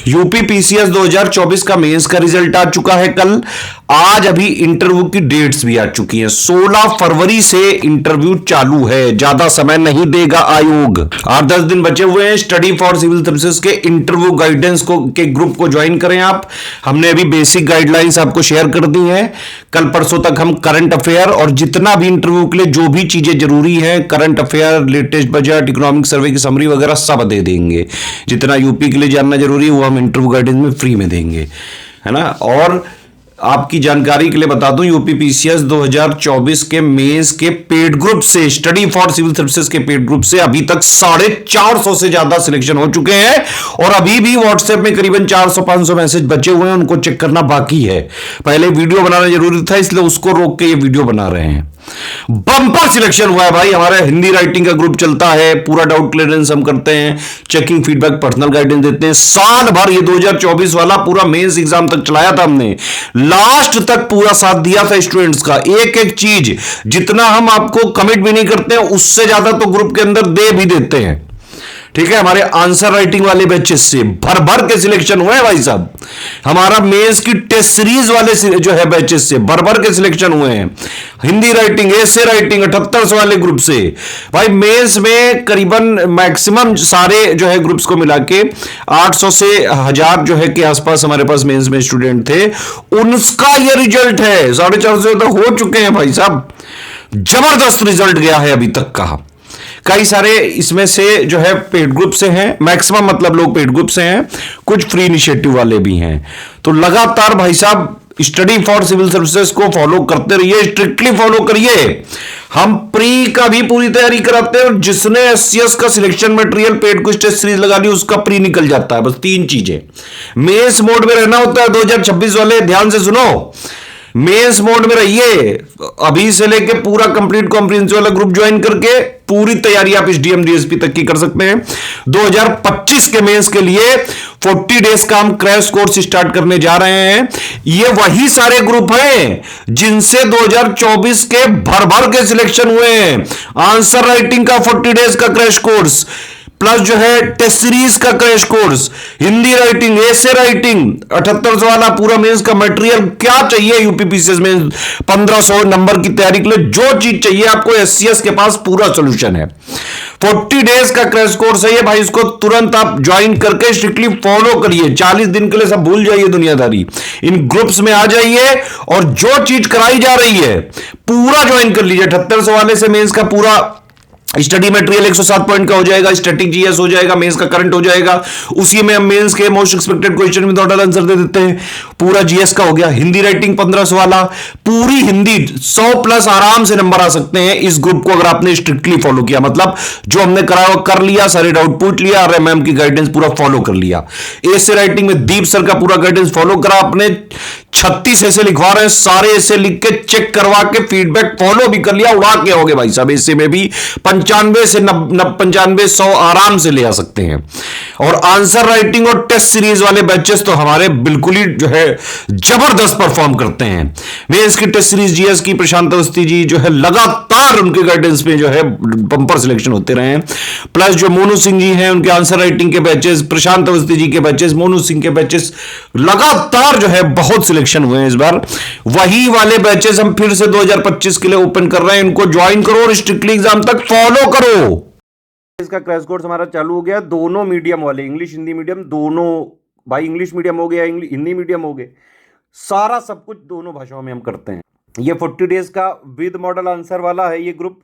UP PCS 2024 का mains का result आ चुका है कल। आज अभी इंटरव्यू की डेट्स भी आ चुकी हैं। 16 फरवरी से इंटरव्यू चालू है, ज्यादा समय नहीं देगा आयोग। 8-10 दिन बचे हुए हैं। स्टडी फॉर सिविल सर्विसेज के इंटरव्यू गाइडेंस को के ग्रुप को ज्वाइन करें आप। हमने अभी बेसिक गाइडलाइंस आपको शेयर कर दी हैं। कल परसों तक हम करंट अफेयर और जितना भी इंटरव्यू के लिए जो भी चीजें जरूरी है, current affair, latest budget, economic survey की समरी वगैरह सब दे देंगे। जितना यूपी के लिए जानना जरूरी है वो हम इंटरव्यू गाइडेंस में फ्री में देंगे, है ना। और आपकी जानकारी के लिए बता दूं, यूपी पीसीएस 2024 के मेंस के पेड ग्रुप से, स्टडी फॉर सिविल सर्विसेज के पेड ग्रुप से अभी तक 450 से ज्यादा सिलेक्शन हो चुके हैं और अभी भी व्हाट्सएप में करीबन 400-500 मैसेज बचे हुए हैं, उनको चेक करना बाकी है। पहले वीडियो बनाना जरूरी था, इसलिए उसको रोक के ये वीडियो बना रहे हैं। बम्पर सिलेक्शन हुआ है भाई। हमारे हिंदी राइटिंग का ग्रुप चलता है, पूरा डाउट क्लियरेंस हम करते हैं, चेकिंग, फीडबैक, पर्सनल गाइडेंस देते हैं। साल भर ये 2024 वाला पूरा मेंस एग्जाम तक चलाया था हमने, लास्ट तक पूरा साथ दिया था स्टूडेंट्स का। एक एक चीज जितना हम आपको कमिट भी नहीं करते हैं उससे ज्यादा तो ग्रुप के अंदर दे भी देते हैं, ठीक है। हमारे आंसर राइटिंग वाले बैचेस से भर भर के सिलेक्शन हुए हैं भाई साहब। हमारा मेंस की टेस्ट सीरीज वाले जो है बैचेस से भर भर के सिलेक्शन हुए हैं। हिंदी राइटिंग, एसे राइटिंग 78 वाले ग्रुप से भाई मेंस में करीबन मैक्सिमम सारे जो है ग्रुप्स को मिला के 800 से 1000 जो है के आसपास हमारे पास मेंस में स्टूडेंट थे। उनका ये रिजल्ट है, 450 तो हो चुके हैं भाई साहब। जबरदस्त रिजल्ट गया है अभी तक का। कई सारे इसमें से जो है पेड ग्रुप से हैं, मैक्सिमम मतलब लोग पेड ग्रुप से हैं, कुछ फ्री इनिशिएटिव वाले भी हैं। तो लगातार भाई साहब स्टडी फॉर सिविल सर्विसेज को फॉलो करते रहिए, स्ट्रिक्टली फॉलो करिए। हम प्री का भी पूरी तैयारी कराते हैं और जिसने एससीएस का selection material paid quiz test series लगा ली उसका प्री निकल जाता है। बस 3 चीजें, मेंस मोड में रहना होता है। 2026 वाले ध्यान से सुनो, मेंस मोड में रहिए। अभी से लेके पूरा कंप्लीट कॉम्प्रिहेंसिव वाला ग्रुप ज्वाइन करके पूरी तैयारी आप एसडीएम डीएसपी तक की कर सकते हैं। 2025 के मेंस के लिए 40 डेज का हम क्रैश कोर्स स्टार्ट करने जा रहे हैं। ये वही सारे ग्रुप हैं जिनसे 2024 के भर भर के सिलेक्शन हुए हैं। आंसर राइटिंग का 40 डेज का क्रैश कोर्स, प्लस जो है टेस्ट सीरीज का crash course, Hindi writing, essay writing, 78 वाला पूरा मेंस का मटेरियल। क्या चाहिए यूपी पीसीएस में 1500 नंबर की तैयारी के लिए? जो चीज चाहिए आपको एससीएस के पास पूरा सोल्यूशन है। 40 डेज का क्रैश कोर्स है ये भाई, इसको तुरंत आप ज्वाइन करके स्ट्रिक्टली फॉलो करिए। 40 दिन के लिए सब भूल जाइए दुनियादारी, इन ग्रुप्स में आ जाइए और जो चीज कराई जा रही है पूरा ज्वाइन कर लीजिए। 78 वाले से मेंस का पूरा स्टडी मटेरियल 107 पॉइंट का हो जाएगा, स्टैटिक जीएस हो जाएगा, मेंस का करंट हो जाएगा। उसी में हम मेंस के most expected question with order answer दे देते हैं। पूरा जीएस का हो गया। हिंदी राइटिंग 1500 वाला, पूरी हिंदी 100 प्लस आराम से नंबर आ सकते हैं इस ग्रुप को अगर आपने स्ट्रिक्टली फॉलो किया। मतलब जो हमने कराया कर लिया, सारे डाउट पूछ लिया, मैम की गाइडेंस पूरा फॉलो कर लिया। एसे राइटिंग में दीप सर का पूरा गाइडेंस फॉलो करा आपने। 36 ऐसे लिखवा रहे हैं, सारे ऐसे लिख के चेक करवा के फीडबैक फॉलो भी कर लिया, उड़ा के होगे भाई साहब। ऐसे में भी 95 से 95 100 आराम से ले आ सकते हैं। और आंसर राइटिंग और टेस्ट सीरीज वाले बैचेस तो हमारे बिल्कुल ही जो है जबरदस्त परफॉर्म करते हैं। मेंस की टेस्ट सीरीज जीएस की प्रशांत अवस्थी जी जो है लगातार उनके गाइडेंस में जो है बंपर सिलेक्शन होते रहे हैं। प्लस जो मोनू सिंह जी हैं उनके आंसर राइटिंग के बैचेस, प्रशांत अवस्थी जी के बैचेस, मोनू सिंह के बैचेस, लगातार जो है बहुत सिलेक्शन हुए हैं इस बार। वही वाले बैचेस हम फिर से 2025 के लिए ओपन कर रहे हैं। इनको ज्वाइन करो और स्ट्रिक्टली एग्जाम तक फॉलो करो। इसका क्रैश कोर्स हमारा चालू हो गया। दोनों मीडियम वाले, इंग्लिश हिंदी मीडियम दोनों भाई, इंग्लिश मीडियम हो गया, हिंदी मीडियम हो गए, सारा सब कुछ दोनों भाषाओं में हम करते हैं। ये 40 डेज का विद मॉडल आंसर वाला है ये ग्रुप,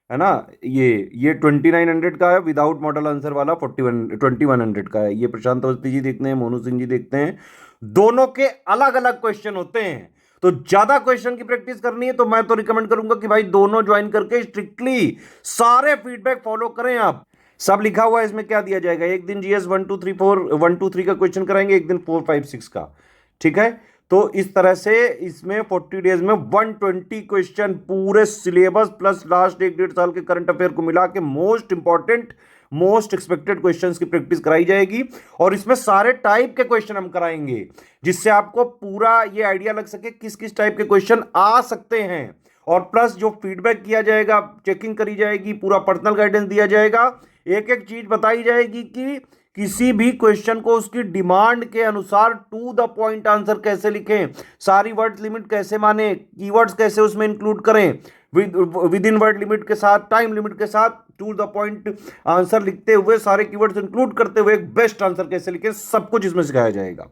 है ना। ये 2900 का है, विदाउट मॉडल आंसर वाला 2100 का है। ये प्रशांत अवस्थी जी देखते हैं, मोनू सिंह जी देखते हैं। दोनों के अलग अलग क्वेश्चन होते हैं, तो ज्यादा क्वेश्चन की प्रैक्टिस करनी है तो मैं तो रिकमेंड करूंगा कि भाई दोनों ज्वाइन करके स्ट्रिक्टली सारे फीडबैक फॉलो करें। आप सब लिखा हुआ है इसमें क्या दिया जाएगा। एक दिन जीएस 1 2 3 4 1 2 3 का क्वेश्चन कराएंगे, एक दिन 4 5 6 का, ठीक है। तो इस तरह से इसमें 40 डेज में 120 क्वेश्चन पूरे सिलेबस प्लस लास्ट 1-1.5 साल के करंट अफेयर को मिला के most important, most expected questions की प्रैक्टिस कराई जाएगी। और इसमें सारे टाइप के क्वेश्चन हम कराएंगे जिससे आपको पूरा ये आइडिया लग सके किस किस टाइप के क्वेश्चन आ सकते हैं। और प्लस जो फीडबैक किया जाएगा, चेकिंग करी जाएगी, पूरा पर्सनल गाइडेंस दिया जाएगा, एक एक चीज बताई जाएगी कि किसी भी क्वेश्चन को उसकी डिमांड के अनुसार टू द पॉइंट आंसर कैसे लिखें, सारी वर्ड लिमिट कैसे माने, कीवर्ड्स कैसे उसमें इंक्लूड करें, विद इन वर्ड लिमिट के साथ, टाइम लिमिट के साथ, टू द पॉइंट आंसर लिखते हुए, सारे कीवर्ड्स इंक्लूड करते हुए एक बेस्ट आंसर कैसे लिखें, सब कुछ इसमें सिखाया जाएगा।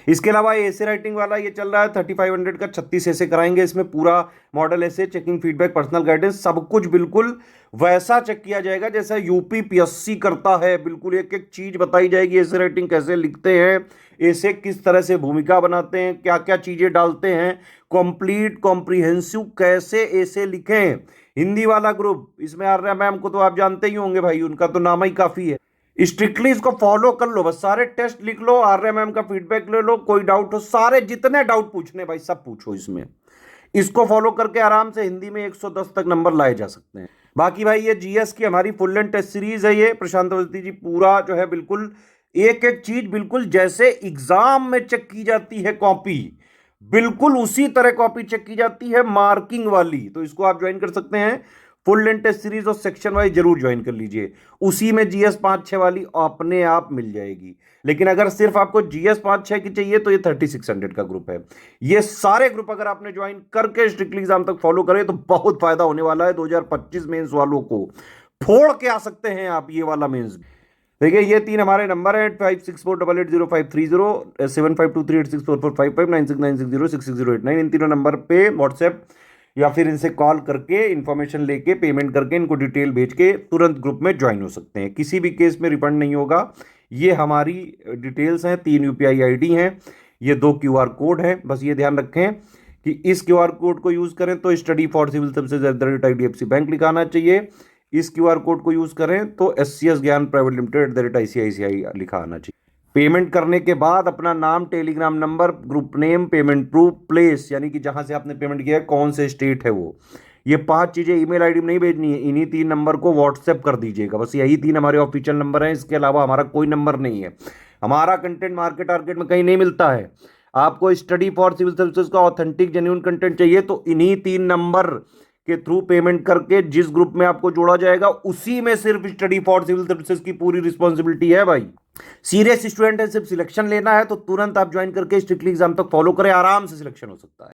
इसके अलावा एसे राइटिंग वाला ये चल रहा है 3500 का 36 ऐसे कराएंगे, इसमें पूरा मॉडल ऐसे, चेकिंग, फीडबैक, पर्सनल गाइडेंस, सब कुछ बिल्कुल वैसा चेक किया जाएगा जैसा यूपीपीएससी करता है। बिल्कुल एक एक चीज बताई जाएगी, एसे राइटिंग कैसे लिखते हैं, ऐसे किस तरह से भूमिका बनाते हैं, क्या क्या चीजें डालते हैं, कंप्लीट कॉम्प्रिहेंसिव कैसे ऐसे लिखें। हिंदी वाला ग्रुप, इसमें आर्या मैम को तो आप जानते ही होंगे भाई, उनका तो नाम ही काफी है। स्ट्रिक्टली इसको फॉलो कर लो, बस सारे टेस्ट लिख लो, आर्या मैम का फीडबैक ले लो, कोई डाउट हो, सारे जितने डाउट पूछने भाई सब पूछो इसमें। इसको फॉलो करके आराम से हिंदी में 110 तक नंबर लाए जा सकते हैं। बाकी भाई ये जीएस की हमारी फुल लेंथ टेस्ट सीरीज है, ये प्रशांत अवस्थी जी पूरा जो है बिल्कुल एक एक चीज बिल्कुल जैसे एग्जाम में चेक की जाती है कॉपी, बिल्कुल उसी तरह कॉपी चेक की जाती है मार्किंग वाली। तो इसको आप ज्वाइन कर सकते हैं, फुल लेंथ टेस्ट सीरीज और सेक्शन वाइज जरूर ज्वाइन कर लीजिए। उसी में जीएस 5-6 वाली अपने आप मिल जाएगी। लेकिन अगर सिर्फ आपको जीएस 5-6 की चाहिए तो ये 3600 का ग्रुप है। ये सारे ग्रुप अगर आपने ज्वाइन करके स्ट्रिक्टली एग्जाम तक फॉलो करें तो बहुत फायदा होने वाला है। 2025 मेंस वालों को फोड़ के आ सकते हैं आप ये वाला मेंस। देखिए ये 3 हमारे नंबर हैं, 5648805530, 7523864455, 9696066089। इन तीनों नंबर पे व्हाट्सएप या फिर इनसे कॉल करके इंफॉर्मेशन लेके पेमेंट करके इनको डिटेल भेज के तुरंत ग्रुप में ज्वाइन हो सकते हैं। किसी भी केस में रिफंड नहीं होगा। ये हमारी डिटेल्स हैं, 3 यूपीआई आईडी हैं, ये 2 क्यूआर कोड हैं। बस ये ध्यान रखें कि इस क्यूआर कोड को यूज़ करें तो study for civil services @IDFC bank लिखाना चाहिए। इस क्यूआर कोड को यूज़ करें तो SCS ज्ञान प्राइवेट लिमिटेड @ICICI लिखा आना चाहिए। पेमेंट करने के बाद अपना नाम, Telegram number, group name, payment proof, place यानी कि जहां से आपने पेमेंट किया है कौन से स्टेट है वो, ये 5 चीजें ईमेल आईडी में नहीं भेजनी है, इन्हीं 3 नंबर को व्हाट्सएप कर दीजिएगा। बस यही 3 हमारे ऑफिशियल नंबर हैं, इसके अलावा हमारा कोई नंबर नहीं है। हमारा कंटेंट मार्केट में कहीं नहीं मिलता है। आपको स्टडी फॉर सिविल सर्विसेज का ऑथेंटिक जेन्युइन कंटेंट चाहिए तो इन्हीं 3 नंबर के थ्रू पेमेंट करके जिस ग्रुप में आपको जोड़ा जाएगा उसी में सिर्फ स्टडी फॉर सिविल सर्विसेज की पूरी रिस्पॉन्सिबिलिटी है भाई। सीरियस स्टूडेंट है, सिर्फ सिलेक्शन लेना है तो तुरंत आप ज्वाइन करके स्ट्रिक्टली एग्जाम तक फॉलो करें, आराम से सिलेक्शन हो सकता है।